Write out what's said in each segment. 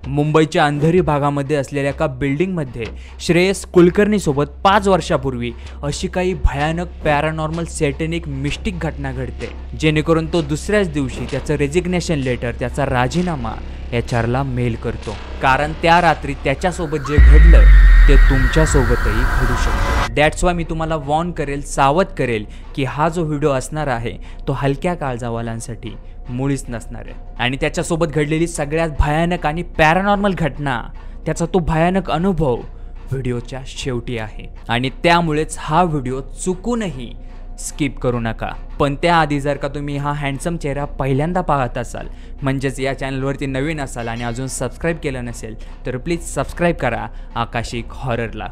मुंबईच्या अंधेरी भागामध्ये असलेल्या एका बिल्डिंगमध्ये श्रेयस कुलकर्णीसोबत 5 वर्षापूर्वी अशी काही भयानक पॅरानॉर्मल सॅटॅनिक मिस्टिक घटना घडते, जेणेकरून तो दुसऱ्याच दिवशी त्याचं रेजिग्नेशन लेटर, त्याचा राजीनामा HRला मेल करतो. कारण त्या रात्री त्याच्यासोबत जे घडलं ते तुमच्यासोबतही घडू शकतं. दॅट्स वाय मी तुम्हाला वॉर्न करेल, सावध करेल की हा जो व्हिडिओ असणार आहे तो हलक्या काळजावाल्यांसाठी मुळीच नसणार आहे. आणि त्याच्यासोबत घडलेली सगळ्यात भयानक आणि पॅरानॉर्मल घटना, त्याचा तो भयानक अनुभव व्हिडिओच्या शेवटी आहे. आणि त्यामुळेच हा व्हिडिओ चुकूनही स्किप करू नका. पण त्याआधी जर का तुम्ही हा हँडसम चेहरा पहिल्यांदा पाहत असाल, म्हणजेच या चॅनलवरती नवीन असाल आणि अजून सबस्क्राईब केलं नसेल तर प्लीज सबस्क्राईब करा आकाशिक हॉररला.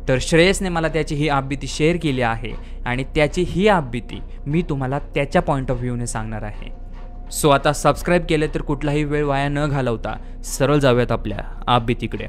तर श्रेयसने मला त्याची ही आपबीती शेअर केली आहे आणि त्याची ही आपबीती मी तुम्हाला त्याच्या पॉईंट ऑफ व्ह्यूने सांगणार आहे. सो आता सबस्क्राईब केले तर कुठलाही वेळ वाया न घालवता सरळ जाऊयात आपल्या आपबीतीकडे.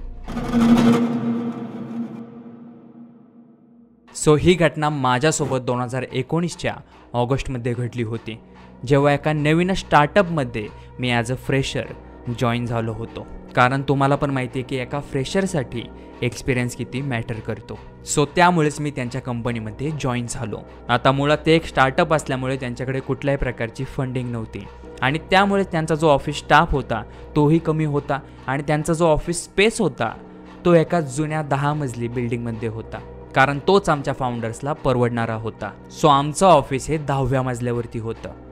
सो ही घटना माझ्यासोबत 2019च्या ऑगस्टमध्ये घडली होती, जेव्हा एका नवीन स्टार्टअपमध्ये मी ॲज अ फ्रेशर जॉईन झालो होतो. कारण तुम्हाला पण माहिती आहे की एका फ्रेशरसाठी एक्सपिरियन्स किती मॅटर करतो. सो त्यामुळेच मी त्यांच्या कंपनीमध्ये जॉईन झालो. आता मुळात ते एक स्टार्टअप असल्यामुळे त्यांच्याकडे कुठल्याही प्रकारची फंडिंग नव्हती आणि त्यामुळे त्यांचा जो ऑफिस स्टाफ होता तोही कमी होता आणि त्यांचा जो ऑफिस स्पेस होता तो एका जुन्या 10 मजली बिल्डिंगमध्ये होता, कारण तोच आमच्या फाउंडर्सला परवडणारा होता. सो आमचं ऑफिस हे 10व्या मजल्यावरती होतं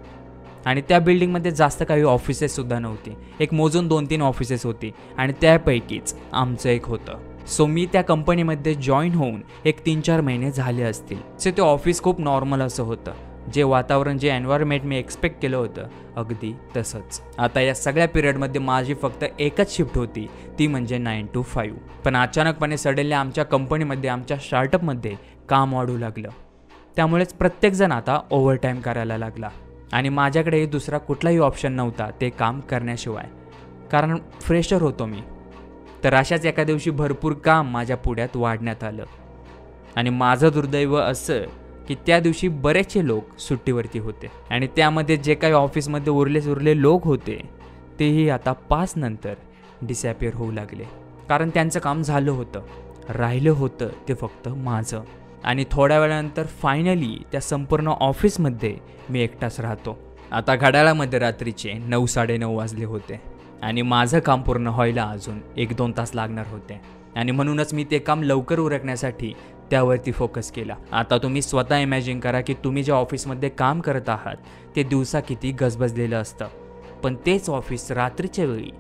आणि त्या बिल्डिंगमध्ये जास्त काही ऑफिसेससुद्धा नव्हती. एक मोजून 2-3 ऑफिसेस होती आणि त्यापैकीच आमचं एक होतं. सो मी त्या कंपनीमध्ये जॉईन होऊन एक 3-4 महिने झाले असतील. सो ते ऑफिस खूप नॉर्मल असं होतं. जे वातावरण, जे एन्व्हायरमेंट मी एक्सपेक्ट केलं होतं अगदी तसंच. आता या सगळ्या पिरियडमध्ये माझी फक्त एकच शिफ्ट होती, ती म्हणजे 9 to 5. पण अचानकपणे सडनली आमच्या कंपनीमध्ये, आमच्या स्टार्टअपमध्ये काम वाढू लागलं. त्यामुळेच प्रत्येकजण आता ओव्हरटाईम करायला लागला आणि माझ्याकडे दुसरा कुठलाही ऑप्शन नव्हता ते काम करण्याशिवाय, कारण फ्रेशर होतो मी. तर अशाच एका दिवशी भरपूर काम माझ्या पुढ्यात वाढण्यात आलं आणि माझं दुर्दैव असं की त्या दिवशी बरेचसे लोक सुट्टीवरती होते आणि त्यामध्ये जे काही ऑफिसमध्ये उरले लोक होते तेही आता 5 नंतर डिसॅपिअर होऊ लागले. कारण त्यांचं काम झालं होतं, राहिलं होतं ते फक्त माझं. आणि थोड्या वेळानंतर फायनली त्या संपूर्ण ऑफिसमध्ये मी एकटाच राहतो. आता घड्याळामध्ये रात्रीचे 9-9:30 वाजले होते आणि माझं काम पूर्ण व्हायला अजून 1-2 तास लागणार होते आणि म्हणूनच मी ते काम लवकर उरकण्यासाठी त्यावरती फोकस केला. आता तुम्ही स्वतः इमॅजिन करा की तुम्ही ज्या ऑफिसमध्ये काम करत आहात ते दिवसा किती गजबजलेलं असतं, पण तेच ऑफिस रात्रीच्या वेळी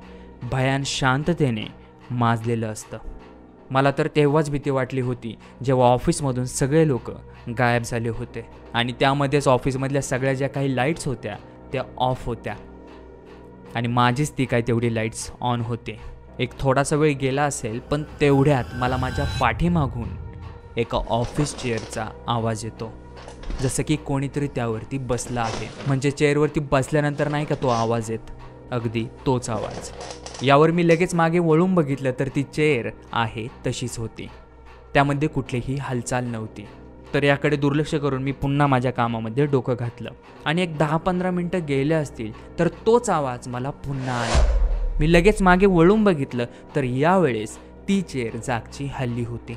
भयान शांततेने माजलेलं असतं. मला तर तेव्हाच भीती वाटली होती जेव्हा ऑफिसमधून सगळे लोक गायब झाले होते आणि त्यामध्येच ऑफिसमधल्या सगळ्या ज्या काही लाईट्स होत्या त्या ऑफ होत्या आणि माझीच ती काय तेवढी लाईट्स ऑन होते. एक थोडासा वेळ गेला असेल, पण तेवढ्यात मला माझ्या पाठीमागून एका ऑफिस चेअरचा आवाज येतो, जसं की कोणीतरी त्यावरती बसला आहे. म्हणजे चेअरवरती बसल्यानंतर नाही का तो आवाज येत, अगदी तोच आवाज. यावर मी लगेच मागे वळून बघितलं तर ती चेअर आहे तशीच होती, त्यामध्ये कुठलीही हालचाल नव्हती. तर याकडे दुर्लक्ष करून मी पुन्हा माझ्या कामामध्ये डोकं घातलं आणि एक 10-15 मिनटं गेले असतील तर तोच आवाज मला पुन्हा आला. मी लगेच मागे वळून बघितलं तर यावेळेस ती चेअर जागची हल्ली होती.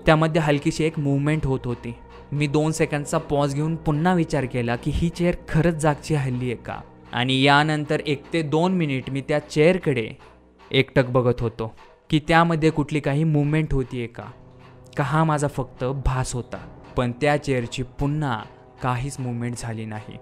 त्यामध्ये हलकीशी एक मूवमेंट होत होती. मी 2 सेकंदचा पॉज घेऊन पुन्हा विचार केला की ही चेअर खरंच जागची हल्ली आहे का. आणि यानंतर 1 ते 2 मिनिट मी त्या चेअरकडे एकटक बघत होतो की त्यामध्ये कुठली काही मूवमेंट होती आहे का हा माझा फक्त भास होता. पण त्या चेअरची पुन्हा काहीच मूवमेंट झाली नाही.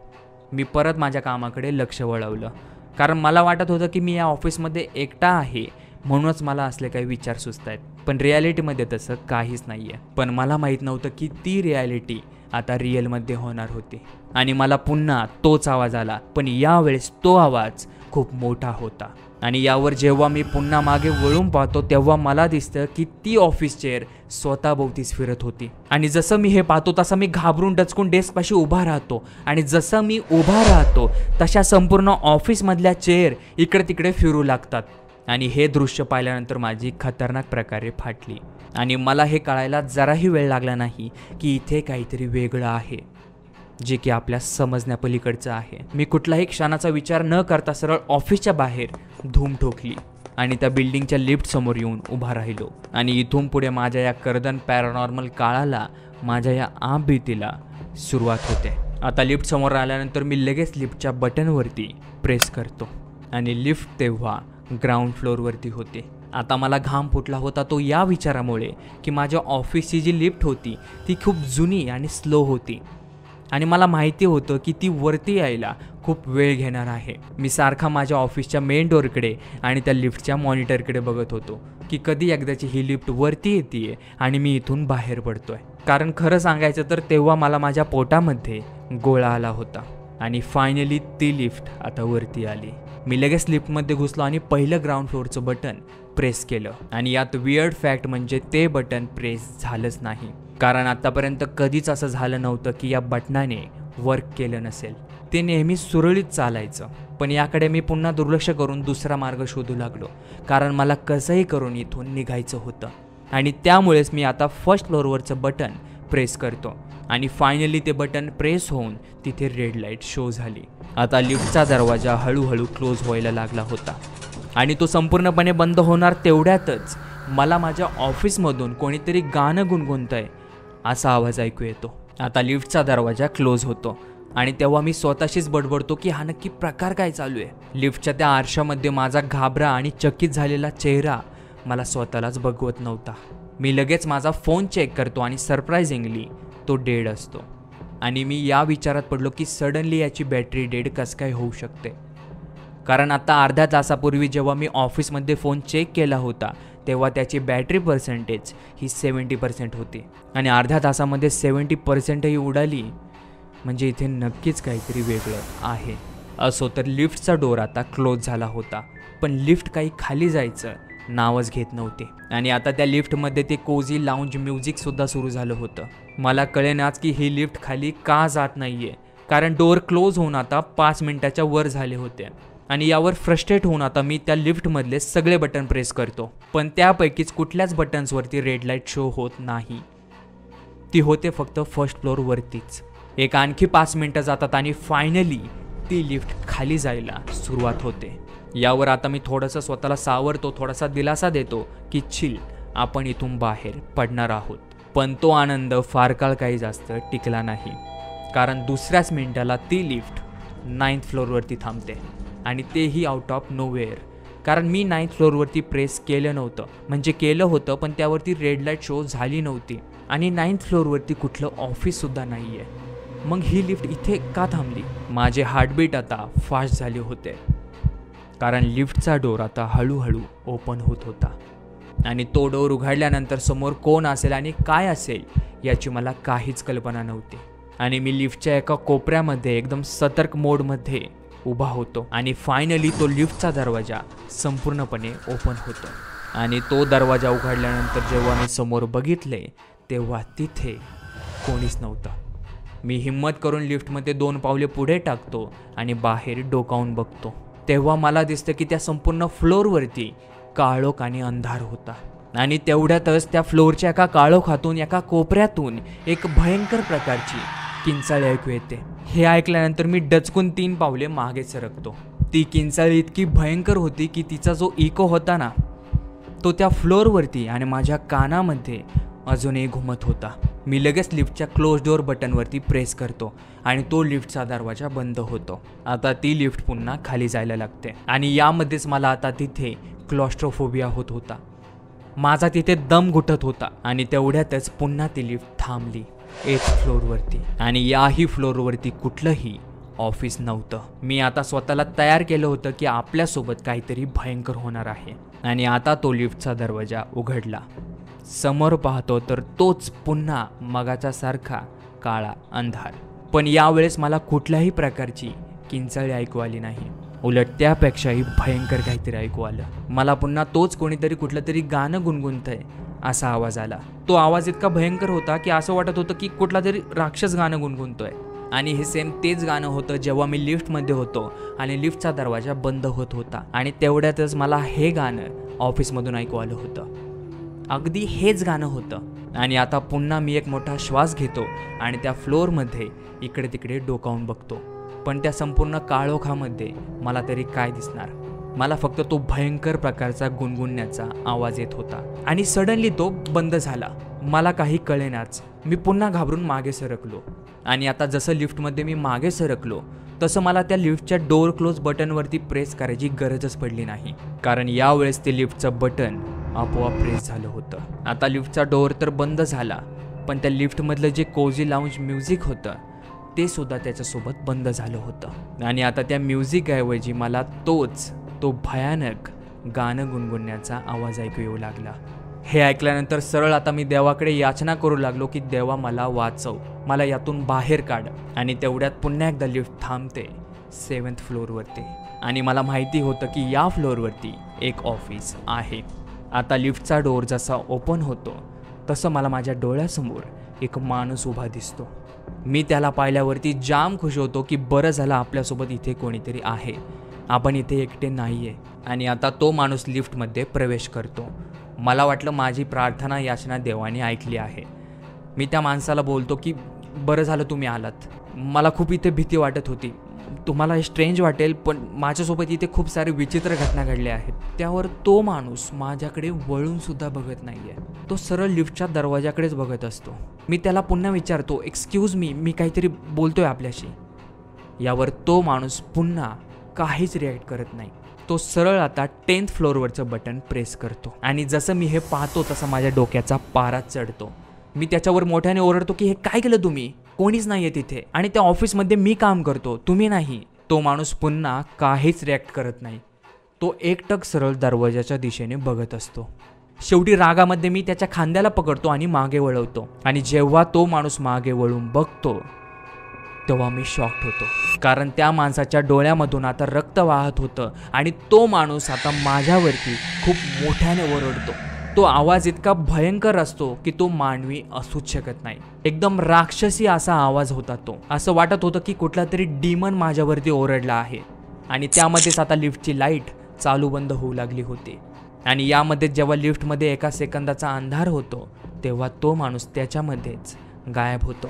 मी परत माझ्या कामाकडे लक्ष वळवलं, कारण मला वाटत होतं की मी या ऑफिसमध्ये एकटा आहे म्हणूनच मला असले काही विचार सुचत आहेत, पण रिॲलिटीमध्ये तसं काहीच नाही आहे. पण मला माहीत नव्हतं की ती रिॲलिटी आता रिअलमध्ये होणार होती आणि मला पुन्हा तोच आवाज आला, पण यावेळेस तो आवाज खूप मोठा होता. आणि यावर जेव्हा मी पुन्हा मागे वळून पाहतो तेव्हा मला दिसतं की ती ऑफिस चेअर स्वतःभोवतीच फिरत होती. आणि जसं मी हे पाहतो तसं मी घाबरून डचकून डेस्कपाशी उभा राहतो आणि जसं मी उभा राहतो तशा संपूर्ण ऑफिसमधल्या चेअर इकडे तिकडे फिरू लागतात. आणि हे दृश्य पाहिल्यानंतर माझी खतरनाक प्रकारे फाटली आणि मला हे कळायला जराही वेळ लागला नाही की इथे काहीतरी वेगळं आहे, जे की आपल्या समजण्यापलीकडचं आहे. मी कुठलाही क्षणाचा विचार न करता सरळ ऑफिसच्या बाहेर धूम ठोकली आणि त्या बिल्डिंगच्या लिफ्ट समोर येऊन उभा राहिलो आणि इथून पुढे माझ्या या कर्दन पॅरानॉर्मल काळाला, माझ्या या भीतीला सुरुवात होते. आता लिफ्ट समोर आल्यानंतर मी लगेच लिफ्टच्या बटनवरती प्रेस करतो आणि लिफ्ट तेव्हा ग्राउंड फ्लोअरवरती होते. आता मला घाम फुटला होता तो या विचारामुळे की माझ्या ऑफिसची जी लिफ्ट होती ती खूप जुनी आणि स्लो होती आणि मला माहिती होतं की ती वरती यायला खूप वेळ घेणार आहे. मी सारखा माझ्या ऑफिसच्या मेन डोअरकडे आणि त्या लिफ्टच्या मॉनिटरकडे बघत होतो की कधी एकदाची ही लिफ्ट वरती येते आणि मी इथून बाहेर पडतोय. कारण खरं सांगायचं तर तेव्हा मला माझ्या पोटामध्ये गोळा आला होता आणि फायनली ती लिफ्ट आता वरती आली. मी लगेच लिफ्टमध्ये घुसलो आणि पहिलं ग्राउंड फ्लोअरचं बटन प्रेस केलं आणि यात वियर्ड फॅक्ट म्हणजे ते बटन प्रेस झालंच नाही. कारण आतापर्यंत कधीच असं झालं नव्हतं की या बटनाने वर्क केलं नसेल. ते नेहमी सुरळीत चालायचं. पण याकडे मी पुन्हा दुर्लक्ष करून दुसरा मार्ग शोधू लागलो कारण मला कसंही करून इथून निघायचं होतं. आणि त्यामुळेच मी आता फर्स्ट फ्लोअरवरचं बटन प्रेस करतो आणि फायनली ते बटन प्रेस होऊन तिथे रेड लाईट शो झाली. आता लिफ्टचा दरवाजा हळूहळू क्लोज व्हायला लागला होता आणि तो संपूर्णपणे बंद होणार तेवढ्यातच मला माझ्या ऑफिसमधून कोणीतरी गाणं गुणगुणतंय असा आवाज ऐकू येतो. आता लिफ्टचा दरवाजा क्लोज होतो आणि तेव्हा मी स्वतःशीच बडबडतो की हा नक्की प्रकार काय चालू आहे. लिफ्टच्या त्या आरशामध्ये माझा घाबरा आणि चकित झालेला चेहरा मला स्वतःलाच बघवत नव्हता. मी लगेच माझा फोन चेक करतो आणि सरप्रायझिंगली तो डेड असतो आणि मी या विचारात पडलो की सडनली याची बॅटरी डेड कसं काय होऊ शकते. कारण आता अर्ध्या तासापूर्वी जेव्हा मी ऑफिसमध्ये फोन चेक केला होता तेव्हा त्याची बॅटरी पर्सेंटेज ही 70% होती आणि अर्ध्या तासामध्ये 70%ही उडाली म्हणजे इथे नक्कीच काहीतरी वेगळं आहे. असो तर लिफ्टचा डोर आता क्लोज झाला होता पण लिफ्ट काही खाली जायचं नावच घेत नव्हते आणि आता त्या लिफ्टमध्ये ते कोझी लाऊंज म्युझिकसुद्धा सुरू झालं होतं. मला कळेनाच की ही लिफ्ट खाली का जात नाहीये कारण डोअर क्लोज होऊन आता 5 मिनिटाच्या वर झाले होते आणि यावर फ्रस्ट्रेट होऊन आता मी त्या लिफ्टमधले सगळे बटन प्रेस करतो पण त्यापैकीच कुठल्याच बटन्सवरती रेड लाईट शो होत नाही. ती होते फक्त फर्स्ट फ्लोअरवरतीच. एक आणखी 5 मिनिटं जातात आणि फायनली ती लिफ्ट खाली जायला सुरुवात होते. यावर आता मी थोडंसं स्वतःला सावरतो, थोडासा दिलासा देतो की चिल, आपण इथून बाहेर पडणार आहोत. पण तो आनंद फार काळ काही जास्त टिकला नाही कारण दुसऱ्याच मिनिटाला ती लिफ्ट 9th फ्लोअरवरती थांबते आणि तेही आउट ऑफ नोवेअर. कारण मी 9th फ्लोअरवरती प्रेस केलं नव्हतं, म्हणजे केलं होतं पण त्यावरती रेड लाईट शो झाली नव्हती आणि 9th फ्लोअरवरती कुठलं ऑफिससुद्धा नाही आहे. मग ही लिफ्ट इथे का थांबली? माझे हार्टबीट आता फास्ट झाले होते कारण लिफ्टचा डोर आता हळूहळू ओपन होत होता आणि तो डोर उघडल्यानंतर समोर कोण असेल आणि काय असेल याची मला काहीच कल्पना नव्हती. आणि मी लिफ्टच्या एका कोपऱ्यामध्ये एकदम सतर्क मोडमध्ये उभा होतो आणि फायनली तो लिफ्टचा दरवाजा संपूर्णपणे ओपन होतो आणि तो दरवाजा उघडल्यानंतर जेव्हा मी समोर बघितले तेव्हा तिथे कोणीच नव्हतं. मी हिम्मत करून लिफ्टमध्ये 2 पावले पुढे टाकतो आणि बाहेर डोकावून बघतो तेव्हा मला दिसतं की त्या संपूर्ण फ्लोअरवरती काळोख आणि अंधार होता आणि तेवढ्यातच त्या फ्लोअरच्या एका काळोखातून एका कोपऱ्यातून एक भयंकर प्रकारची किंचाळी ऐकू येते. हे ऐकल्यानंतर मी डचकून 3 पावले मागे सरकतो. ती किंचाळी इतकी भयंकर होती की तिचा जो इको होता ना तो त्या फ्लोअरवरती आणि माझ्या कानामध्ये अजूनही घुमत होता. मी लगेच लिफ्टच्या क्लोज डोअर बटनवरती प्रेस करतो आणि तो लिफ्टचा दरवाजा बंद होतो. आता ती लिफ्ट पुन्हा खाली जायला लागते आणि यामध्येच मला आता तिथे क्लॉस्ट्रोफोबिया होत होता. माझा तिथे दम घुटत होता आणि तेवढ्यातच पुन्हा ती लिफ्ट थांबली 8th फ्लोअरवरती आणि याही फ्लोअरवरती कुठलंही ऑफिस नव्हतं. मी आता स्वतःला तयार केलं होतं की आपल्यासोबत काहीतरी भयंकर होणार आहे आणि आता तो लिफ्टचा दरवाजा उघडला. समोर पाहतो तर तोच पुन्हा मगाचा सारखा काळा अंधार. पण यावेळेस मला कुठल्याही प्रकारची किंचाळी ऐकू आली नाही, उलट त्यापेक्षाही भयंकर काहीतरी ऐकू आलं. मला पुन्हा तोच कोणीतरी कुठलं तरी गाणं गुणगुणतंय असा आवाज आला. तो आवाज इतका भयंकर होता की असं वाटत होतं की कुठला तरी राक्षस गाणं गुणगुणतोय आणि हे सेम तेच गाणं होतं जेव्हा मी लिफ्टमध्ये होतो आणि लिफ्टचा दरवाजा बंद होत होता आणि तेवढ्यातच मला हे गाणं ऑफिसमधून ऐकू आलं होतं. अगदी हेच गाणं होतं आणि आता पुन्हा मी एक मोठा श्वास घेतो आणि त्या फ्लोअरमध्ये इकडे तिकडे डोकावून बघतो. पण त्या संपूर्ण काळोखामध्ये मला तरी काय दिसणार. मला फक्त तो भयंकर प्रकारचा गुणगुणण्याचा आवाज येत होता आणि सडनली तो बंद झाला. मला काही कळेनाच. मी पुन्हा घाबरून मागे सरकलो आणि आता जसं लिफ्टमध्ये मी मागे सरकलो तसं मला त्या लिफ्टच्या डोअर क्लोज बटनवरती प्रेस करायची गरजच पडली नाही, कारण यावेळेस ते लिफ्टचं बटन आपोआप प्रेस झालं होतं. आता लिफ्टचा डोअर तर बंद झाला, पण त्या लिफ्टमधलं जे कोझी लाऊंज म्युझिक होतं ते सुद्धा त्याच्यासोबत बंद झालं होतं. आणि आता त्या म्युझिकऐवजी मला तो भयानक गाणं गुणगुणण्याचा आवाज ऐकू येऊ लागला. हे ऐकल्यानंतर सरळ आता मी देवाकडे याचना करू लागलो की देवा मला वाचव, मला यातून बाहेर काढ. आणि तेवढ्यात पुन्हा एकदा लिफ्ट थांबते 7th फ्लोअरवरती आणि मला माहिती होतं की या फ्लोअरवरती एक ऑफिस आहे. आता लिफ्टचा डोअर जसा ओपन होतो तसं मला माझ्या डोळ्यासमोर एक माणूस उभा दिसतो. मी त्याला पाहिल्यावरती जाम खुश होतो की बरं झालं आपल्यासोबत इथे कोणीतरी आहे, आपण इथे एकटे नाही आहे. आणि आता तो माणूस लिफ्टमध्ये प्रवेश करतो. मला वाटलं माझी प्रार्थना याचना देवाने ऐकली आहे. मी त्या माणसाला बोलतो की बरं झालं तुम्ही आलात, मला खूप इथे भीती वाटत होती. तुम्हाला हे स्ट्रेंज वाटेल पण माझ्यासोबत इथे खूप सारे विचित्र घटना घडल्या आहेत. त्यावर तो माणूस माझ्याकडे वळून सुद्धा बघत नाहीये, तो सरळ लिफ्टच्या दरवाजाकडेच बघत असतो. मी त्याला पुन्हा विचारतो एक्सक्यूज मी काहीतरी बोलतोय आपल्याशी. यावर तो माणूस पुन्हा काहीच रिॲक्ट करत नाही. तो सरळ आता 10th फ्लोअरवरचं बटन प्रेस करतो आणि जसं मी हे पाहतो तसा माझ्या डोक्याचा पारा चढतो. मी त्याच्यावर मोठ्याने ओरडतो की हे काय केलं तुम्ही, कोणीच नाही आहे तिथे आणि त्या ऑफिसमध्ये मी काम करतो, तुम्ही नाही. तो माणूस पुन्हा काहीच रिॲक्ट करत नाही. तो एकटक सरळ दरवाजाच्या दिशेने बघत असतो. शेवटी रागामध्ये मी त्याच्या खांद्याला पकडतो आणि मागे वळवतो. आणि जेव्हा तो माणूस मागे वळून बघतो तेव्हा मी शॉक्ड होतो, कारण त्या माणसाच्या डोळ्यामधून आता रक्त वाहत होतं आणि तो माणूस आता माझ्यावरती खूप मोठ्याने ओरडतो. तो आवाज इतका भयंकर असतो की तो मानवी असूच शकत नाही. एकदम राक्षसी असा आवाज होता तो. असं वाटत होतं की कुठला तरी डिमन माझ्यावरती ओरडला आहे. आणि त्यामध्येच आता लिफ्टची लाईट चालू बंद होऊ लागली होती. आणि यामध्ये जेव्हा लिफ्टमध्ये एका सेकंदाचा अंधार होतो तेव्हा तो माणूस त्याच्यामध्येच गायब होतो.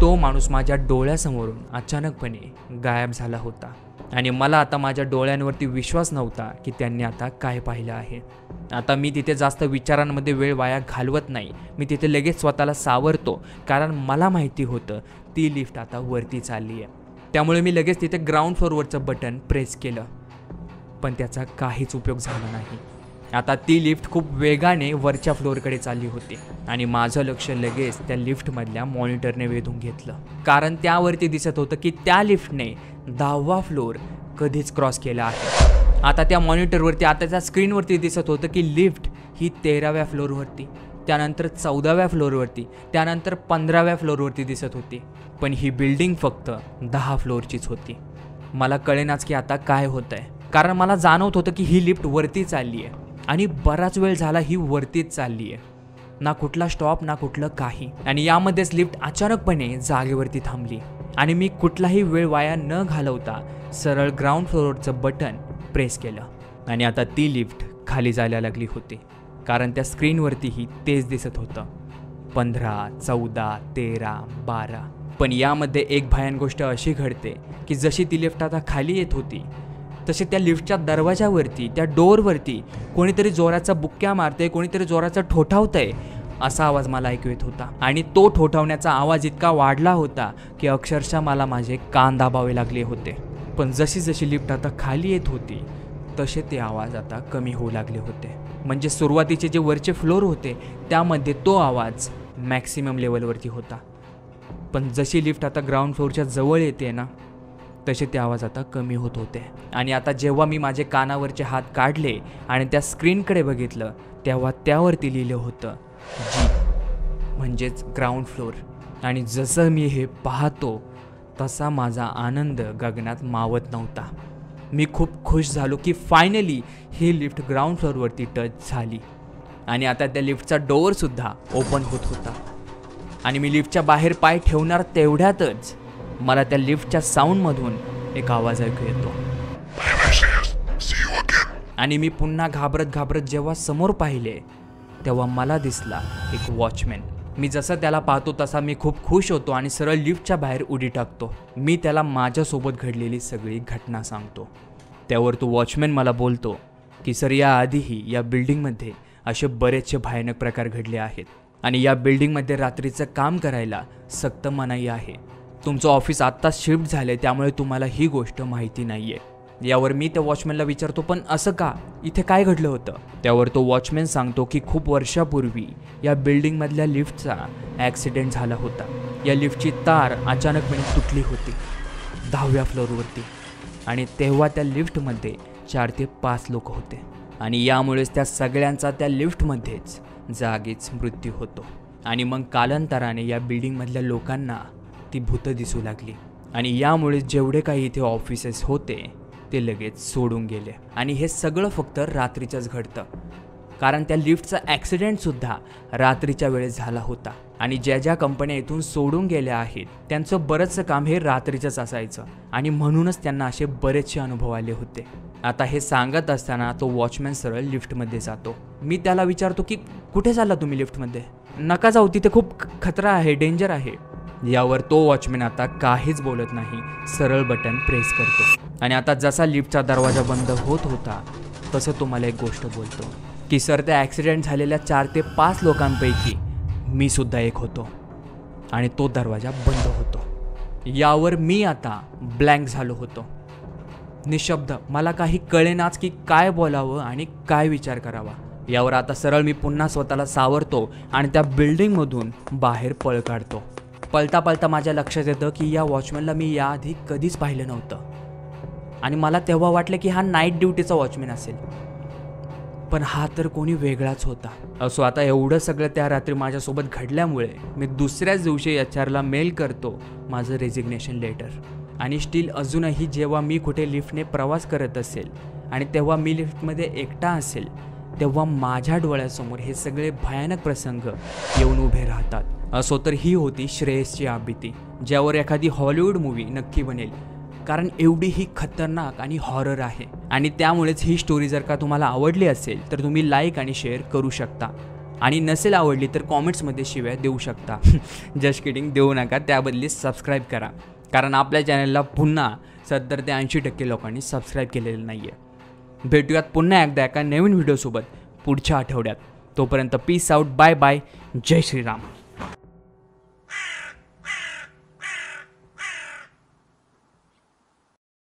तो माणूस माझ्या डोळ्यासमोरून अचानकपणे गायब झाला होता आणि मला आता माझ्या डोळ्यांवरती विश्वास नव्हता की त्यांनी आता काय पाहिलं आहे. आता मी तिथे जास्त विचारांमध्ये वेळ वाया घालवत नाही. मी तिथे लगेच स्वतःला सावरतो, कारण मला माहिती होतं ती लिफ्ट आता वरती चालली आहे. त्यामुळे मी लगेच तिथे ग्राउंड फ्लोअरवरचं बटन प्रेस केलं, पण त्याचा काहीच उपयोग झाला नाही. आता ती लिफ्ट खूप वेगाने वरच्या फ्लोअरकडे चालली होती आणि माझं लक्ष लगेच त्या लिफ्टमधल्या मॉनिटरने वेधून घेतलं, कारण त्यावरती दिसत होतं की त्या लिफ्टने 10वा फ्लोअर कधीच क्रॉस केला आहे. आता त्या मॉनिटरवरती आता त्या स्क्रीनवरती दिसत होतं की लिफ्ट ही 13व्या फ्लोअरवरती, त्यानंतर 14व्या फ्लोअरवरती, त्यानंतर 15व्या फ्लोअरवरती दिसत होती. पण ही बिल्डिंग फक्त 10 फ्लोअरचीच होती. मला कळेनाच की आता काय होत आहे, कारण मला जाणवत होतं की ही लिफ्ट वरती चालली आहे आणि बराच वेळ झाला ही वरतीच चालली आहे. ना कुठला स्टॉप ना कुठलं काही. आणि यामध्येच लिफ्ट अचानकपणे जागेवरती थांबली आणि मी कुठलाही वेळ वाया न घालवता सरळ ग्राउंड फ्लोअरचं बटन प्रेस केलं. आणि आता ती लिफ्ट खाली जायला लागली होती, कारण त्या स्क्रीनवरतीही तेच दिसत होतं 15, 14, 13, 12. पण यामध्ये एक भयान गोष्ट अशी घडते की जशी ती लिफ्ट आता खाली येत होती तसे त्या लिफ्टच्या दरवाजावरती, त्या डोअरवरती कोणीतरी जोराचा बुक्क्या मारतंय, कोणीतरी जोराचा ठोठावतंय असा आवाज मला ऐकू येत होता. आणि तो ठोठावण्याचा आवाज इतका वाढला होता की अक्षरशः मला माझे कान दाबावे लागले होते. पण जशी जशी लिफ्ट आता खाली येत होती तसे ते आवाज आता कमी होऊ लागले होते. म्हणजे सुरुवातीचे जे वरचे फ्लोअर होते त्यामध्ये तो आवाज मॅक्सिमम लेवलवरती होता, पण जशी लिफ्ट आता ग्राउंड फ्लोअरच्या जवळ येते ना तसे ते आवाज आता कमी होत होते. आणि आता जेव्हा मी माझे कानावरचे हात काढले आणि त्या स्क्रीनकडे बघितलं तेव्हा त्यावरती लिहिलं होतं जी, म्हणजेच ग्राउंड फ्लोअर. आणि जसं मी हे पाहतो तसा माझा आनंद गगनात मावत नव्हता. मी खूप खुश झालो की फायनली ही लिफ्ट ग्राउंड फ्लोअरवरती टच झाली. आणि आता त्या लिफ्टचा डोअरसुद्धा ओपन होत होता आणि मी लिफ्टच्या बाहेर पाय ठेवणार तेवढ्यातच मला त्या लिफ्टच्या साऊंडमधून एक आवाज ऐकू येतो. आणि मी पुन्हा घाबरत जेव्हा समोर पाहिले तेव्हा मला दिसला एक वॉचमॅन. मी जसं त्याला पाहतो तसा मी खूप खुश होतो आणि सरळ लिफ्टच्या बाहेर उडी टाकतो. मी त्याला माझ्यासोबत घडलेली सगळी घटना सांगतो. त्यावर तो वॉचमॅन मला बोलतो की सर, याआधीही या बिल्डिंगमध्ये असे बरेचसे भयानक प्रकार घडले आहेत आणि या बिल्डिंगमध्ये रात्रीचं काम करायला सक्त मनाई आहे. तुमचं ऑफिस आत्ताच शिफ्ट झालं त्यामुळे तुम्हाला ही गोष्ट माहिती नाही आहे. यावर मी त्या वॉचमॅनला विचारतो, पण असं का? इथे काय घडलं होतं? त्यावर तो वॉचमॅन सांगतो की खूप वर्षापूर्वी या बिल्डिंगमधल्या लिफ्टचा ॲक्सिडेंट झाला होता. या लिफ्टची तार अचानकपणे तुटली होती 10व्या फ्लोअरवरती आणि तेव्हा त्या लिफ्टमध्ये 4 ते 5 लोक होते आणि यामुळेच त्या सगळ्यांचा त्या लिफ्टमध्येच जागीच मृत्यू होतो. आणि मग कालांतराने या बिल्डिंगमधल्या लोकांना ती भूतं दिसू लागली आणि यामुळे जेवढे काही इथे ऑफिसेस होते ते लगेच सोडून गेले. आणि हे सगळं फक्त रात्रीच्याच घडतं, कारण त्या लिफ्टचा ॲक्सिडेंटसुद्धा रात्रीच्या वेळेस झाला होता आणि ज्या ज्या कंपन्या इथून सोडून गेल्या आहेत त्यांचं बरंचसं काम हे रात्रीचंच असायचं आणि म्हणूनच त्यांना असे बरेचसे अनुभव आले होते. आता हे सांगत असताना तो वॉचमॅन सरळ लिफ्टमध्ये जातो. मी त्याला विचारतो की कुठे चालला तुम्ही लिफ्टमध्ये? नका जाऊ, तिथे खूप खतरा आहे, डेंजर आहे. यावर तो वॉचमॅन आता काहीच बोलत नाही, सरळ बटन प्रेस करतो आणि आता जसा लिफ्टचा दरवाजा बंद होत होता तसं तो मला एक गोष्ट बोलतो की सर, त्या ॲक्सिडेंट झालेल्या 4 ते 5 लोकांपैकी मी सुद्धा एक होतो आणि तो दरवाजा बंद होतो. यावर मी आता ब्लँक झालो होतो, निशब्द. मला काही कळेनाच की काय बोलावं आणि काय विचार करावा. यावर आता सरळ मी पुन्हा स्वतःला सावरतो आणि त्या बिल्डिंगमधून बाहेर पळ काढतो. पळता पळता माझ्या लक्षात येतं की या वॉचमॅनला मी याआधी कधीच पाहिलं नव्हतं आणि मला तेव्हा वाटलं की हा नाईट ड्युटीचा वॉचमॅन असेल, पण हा तर कोणी वेगळाच होता. असो, आता एवढं सगळं त्या रात्री माझ्यासोबत घडल्यामुळे मी दुसऱ्याच दिवशी HR मेल करतो माझं रेजिग्नेशन लेटर. आणि स्टील अजूनही जेव्हा मी कुठे लिफ्टने प्रवास करत असेल आणि तेव्हा मी लिफ्टमध्ये एकटा असेल तेव्हा माझ्या डोळ्यासमोर हे सगळे भयानक प्रसंग येऊन उभे राहतात. असो, तर ही होती श्रेयसची आबिती, ज्यावर एखादी हॉलिवूड मूवी नक्की बनेल, कारण एवढी ही खतरनाक आणि हॉरर आहे. आणि त्यामुळेच ही स्टोरी जर का तुम्हाला आवडली असेल तर तुम्ही लाईक आणि शेअर करू शकता आणि नसेल आवडली तर कॉमेंट्समध्ये शिव्या देऊ शकता. जस्ट किडिंग, देऊ नका, त्याबदली सबस्क्राईब करा, कारण आपल्या चॅनलला पुन्हा 70 ते 80% लोकांनी सबस्क्राईब केलेलं नाही आहे. भेटूयात पुन्हा एकदा एका नवीन व्हिडिओसोबत पुढच्या आठवड्यात. तोपर्यंत पीस आउट, बाय बाय, जय श्रीराम.